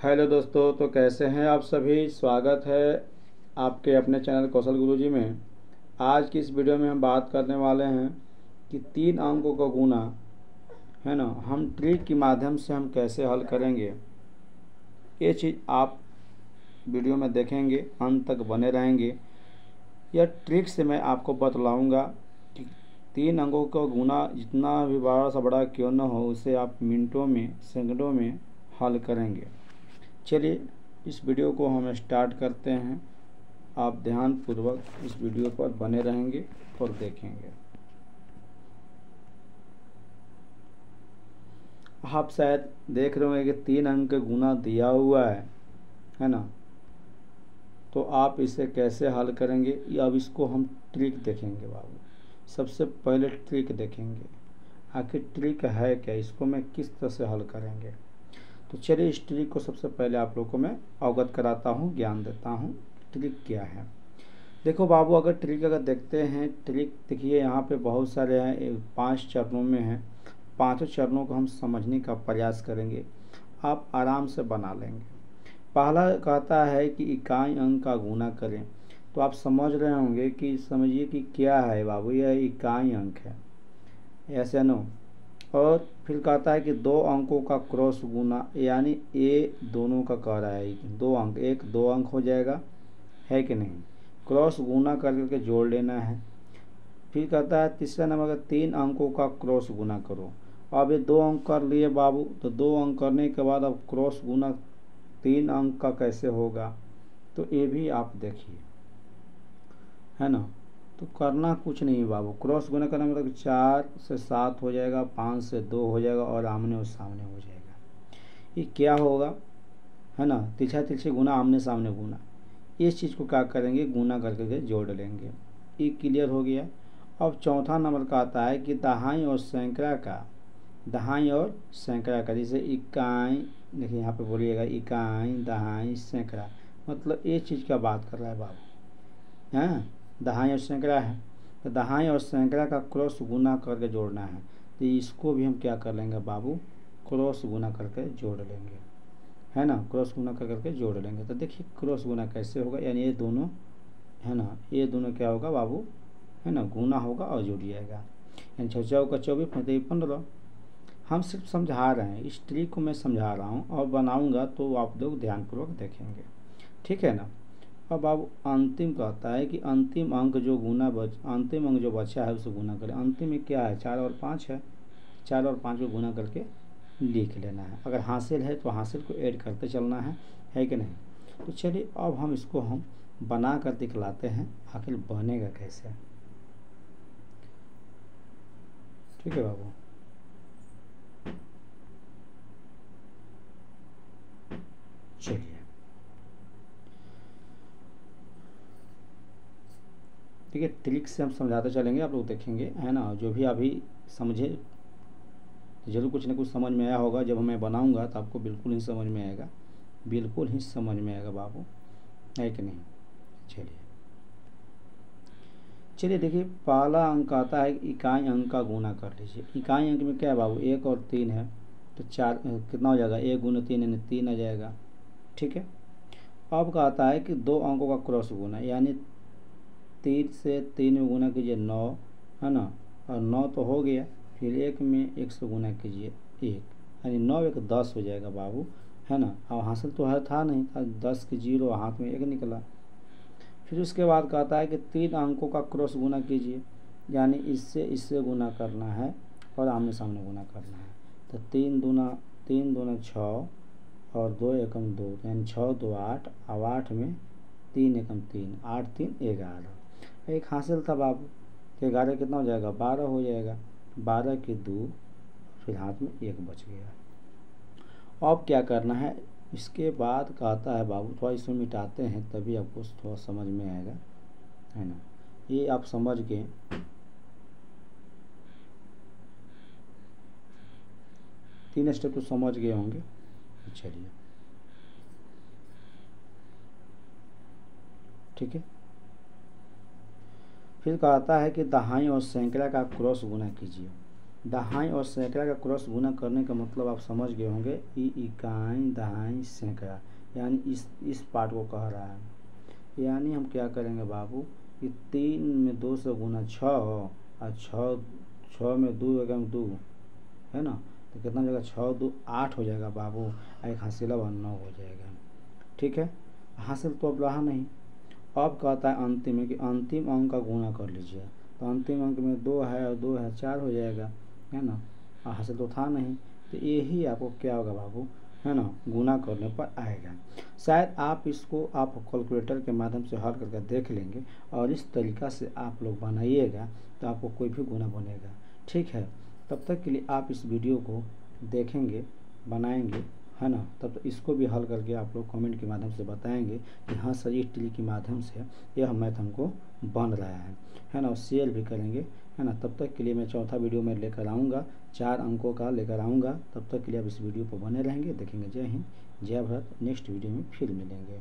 Hello दोस्तों, तो कैसे हैं आप सभी। स्वागत है आपके अपने चैनल कौशल गुरुजी में। आज की इस वीडियो में हम बात करने वाले हैं कि 3 अंकों को गुना है ना, हम ट्रिक के माध्यम से हम कैसे हल करेंगे। ये चीज़ आप वीडियो में देखेंगे, अंत तक बने रहेंगे। यह ट्रिक से मैं आपको बतलाऊंगा कि 3 अंकों को गुना जितना भी बड़ा सा बड़ा क्यों न हो, उसे आप मिनटों में, सेकंडों में हल करेंगे। चलिए इस वीडियो को हम स्टार्ट करते हैं। आप ध्यानपूर्वक इस वीडियो पर बने रहेंगे और देखेंगे। आप शायद देख रहे होंगे कि 3 अंक गुना दिया हुआ है ना। तो आप इसे कैसे हल करेंगे, या अब इसको हम ट्रिक देखेंगे बाबू। सबसे पहले ट्रिक देखेंगे, आखिर ट्रिक है क्या, इसको मैं किस तरह से हल करेंगे। तो चलिए इस ट्रिक को सबसे पहले आप लोगों को मैं अवगत कराता हूँ, ज्ञान देता हूँ ट्रिक क्या है। देखो बाबू, अगर ट्रिक देखते हैं, ट्रिक देखिए यहाँ पे बहुत सारे हैं, 5 चरणों में हैं। 5 चरणों को हम समझने का प्रयास करेंगे, आप आराम से बना लेंगे। पहला कहता है कि इकाई अंक का गुना करें। तो आप समझ रहे होंगे कि समझिए कि क्या है बाबू, यह इकाई अंक है, ऐसे नो। और फिर कहता है कि 2 अंकों का क्रॉस गुना, यानी ये दोनों का कह रहा है 2 अंक, एक 2 अंक हो जाएगा, है कि नहीं। क्रॉस गुना करके जोड़ लेना है। फिर कहता है तीसरा नंबर का 3 अंकों का क्रॉस गुना करो। अब ये 2 अंक कर लिए बाबू, तो 2 अंक करने के बाद अब क्रॉस गुना 3 अंक का कैसे होगा, तो ये भी आप देखिए, है ना। तो करना कुछ नहीं बाबू, क्रॉस गुना करना मतलब 4 से 7 हो जाएगा, 5 से 2 हो जाएगा और आमने और सामने हो जाएगा। ये क्या होगा, है ना, तिरछा तिरछे गुना, आमने सामने गुना। इस चीज़ को क्या करेंगे, गुना करके जोड़ लेंगे। ये क्लियर हो गया। अब चौथा नंबर का आता है कि दहाई और सैकड़ा का, दहाई और सैकड़ा का, जैसे इकाई, देखिए यहाँ पे बोलिएगा इकाई, दहाई, सैकड़ा, मतलब ये चीज़ का बात कर रहा है बाबू। हाँ, दहाई और सैकड़ा है, तो दहाई और सैकड़ा का क्रॉस गुना करके जोड़ना है। तो इसको भी हम क्या कर लेंगे बाबू, क्रॉस गुना करके जोड़ लेंगे, है ना। क्रॉस गुना करके जोड़ लेंगे। तो देखिए क्रॉस गुना कैसे होगा, यानी ये दोनों, है ना, ये दोनों क्या होगा बाबू, है ना, गुना होगा और जुड़ जाएगा। यानी 6 चौका 24, 5 15। हम सिर्फ समझा रहे हैं, इस ट्रिक को मैं समझा रहा हूँ और बनाऊँगा तो आप लोग ध्यानपूर्वक देखेंगे, ठीक है ना। अब बाबू अंतिम कहता है कि अंतिम अंक जो अंतिम अंक जो बचा है उसे गुना करें। अंतिम में क्या है, 4 और 5 है, 4 और 5 को गुना करके लिख लेना है। अगर हासिल है तो हासिल को ऐड करते चलना है कि नहीं। तो चलिए अब हम इसको हम बना कर दिखलाते हैं, आखिर बनेगा कैसे। ठीक है बाबू, चलिए ठीक है, ट्रिक से हम समझाते चलेंगे, आप लोग देखेंगे, है ना। जो भी अभी समझे जरूर कुछ ना कुछ समझ में आया होगा। जब मैं बनाऊंगा तो आपको बिल्कुल ही समझ में आएगा, बिल्कुल ही समझ में आएगा बाबू, है कि नहीं। चलिए चलिए देखिए, पहला अंक आता है इकाई अंक का गुना कर लीजिए। इकाई अंक में क्या है बाबू, 1 और 3 है, तो 4 कितना हो जाएगा, 1 गुना 3 यानी 3 आ जाएगा, ठीक है। अब का आता है कि 2 अंकों का क्रॉस गुना, यानी 3 से 3 में गुना कीजिए 9, है ना, और 9 तो हो गया, फिर 1 में 1 से गुना कीजिए 1, यानी 9 1 10 हो जाएगा बाबू, है ना। अब हासिल तो है था नहीं था, 10 की 0 हाथ में 1 निकला। फिर उसके बाद कहता है कि 3 अंकों का क्रॉस गुना कीजिए, यानी इससे गुना करना है और आमने सामने गुना करना है। तो 3 दूना 6 और 2 एकम 2, यानी 6 2 8, अब 8 में 3 एकम 3, 8 3 11। एक हासिल था बाबू, तो 11 कितना हो जाएगा, 12 हो जाएगा, 12 की 2, फिर हाथ में 1 बच गया। अब क्या करना है, इसके बाद कहता है बाबू, थोड़ा इसमें मिटाते हैं तभी आपको थोड़ा समझ में आएगा, है ना। ये आप समझ के 3 स्टेप तो समझ गए होंगे। चलिए ठीक है। फिर कहता है कि दहाई और सैकड़ा का क्रॉस गुना कीजिए। दहाई और सैकड़ा का क्रॉस गुना करने का मतलब आप समझ गए होंगे, इकाई दहाई सैकड़ा, यानी इस पार्ट को कह रहा है। यानी हम क्या करेंगे बाबू कि 3 में 2 से गुना 6 और 6 में 2 एकम 2 है ना, तो कितना हो जाएगा 6 2 8 हो जाएगा बाबू, एक हासिला 9 हो जाएगा। ठीक है, हासिल तो अब रहा नहीं। अब कहता है अंतिम में कि अंतिम अंक का गुना कर लीजिए, तो अंतिम अंक में 2 है और 2 है 4 हो जाएगा, है ना, हासिल तो था नहीं, तो यही आपको क्या होगा बाबू, है ना, गुना करने पर आएगा। शायद आप इसको आप कैलकुलेटर के माध्यम से हल करके देख लेंगे और इस तरीक़ा से आप लोग बनाइएगा तो आपको कोई भी गुना बनेगा। ठीक है, तब तक के लिए आप इस वीडियो को देखेंगे, बनाएंगे, है ना, तब तो इसको भी हल करके आप लोग कमेंट के माध्यम से बताएंगे कि हाँ सर इस ट्रिक के माध्यम से यह मैथ हमको बन रहा है ना, और शेयर भी करेंगे, है ना। तब तक के लिए मैं चौथा वीडियो में लेकर आऊँगा, 4 अंकों का लेकर आऊँगा। तब तक के लिए आप इस वीडियो पर बने रहेंगे, देखेंगे। जय हिंद, जय भारत। नेक्स्ट वीडियो में फिर मिलेंगे।